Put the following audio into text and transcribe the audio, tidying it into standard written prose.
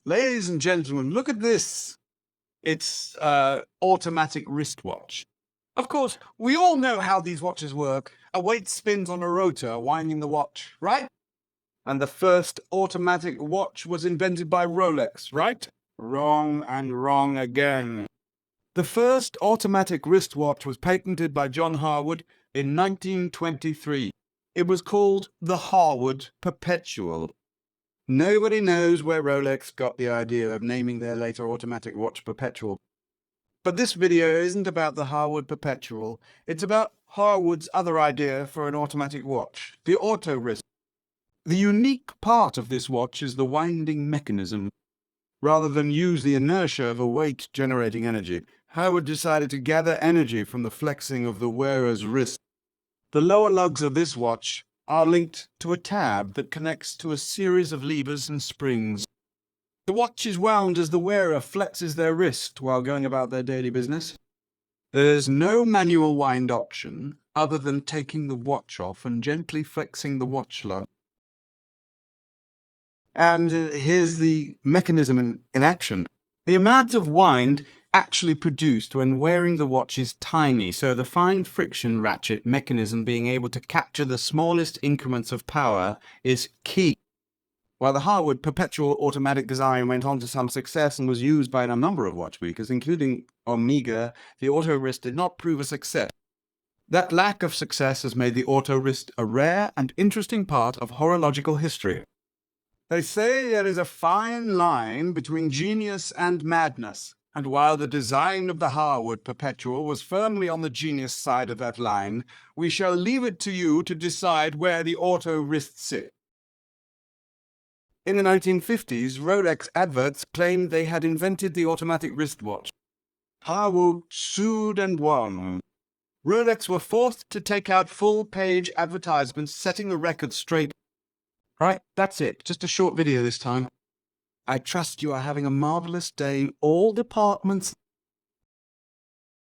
Ladies and gentlemen, look at this. It's automatic wristwatch. Of course, we all know how these watches work. A weight spins on a rotor, winding the watch, right? And the first automatic watch was invented by Rolex, right? Wrong and wrong again. The first automatic wristwatch was patented by John Harwood in 1923. It was called the Harwood Perpetual. Nobody knows where Rolex got the idea of naming their later automatic watch Perpetual. But this video isn't about the Harwood Perpetual. It's about Harwood's other idea for an automatic watch, the Autorist. The unique part of this watch is the winding mechanism. Rather than use the inertia of a weight generating energy, Harwood decided to gather energy from the flexing of the wearer's wrist. The lower lugs of this watch are linked to a tab that connects to a series of levers and springs. The watch is wound as the wearer flexes their wrist while going about their daily business. There's no manual wind option other than taking the watch off and gently flexing the watch lug. And here's the mechanism in action. The amount of wind actually produced when wearing the watch is tiny, so the fine friction ratchet mechanism being able to capture the smallest increments of power is key. While the Harwood Perpetual automatic design went on to some success and was used by a number of watchmakers, including Omega, the Autorist did not prove a success. That lack of success has made the Autorist a rare and interesting part of horological history. They say there is a fine line between genius and madness, and while the design of the Harwood Perpetual was firmly on the genius side of that line, we shall leave it to you to decide where the Autorist sits. In the 1950s, Rolex adverts claimed they had invented the automatic wristwatch. Harwood sued and won. Rolex were forced to take out full-page advertisements, setting the record straight. Right, that's it. Just a short video this time. I trust you are having a marvelous day in all departments.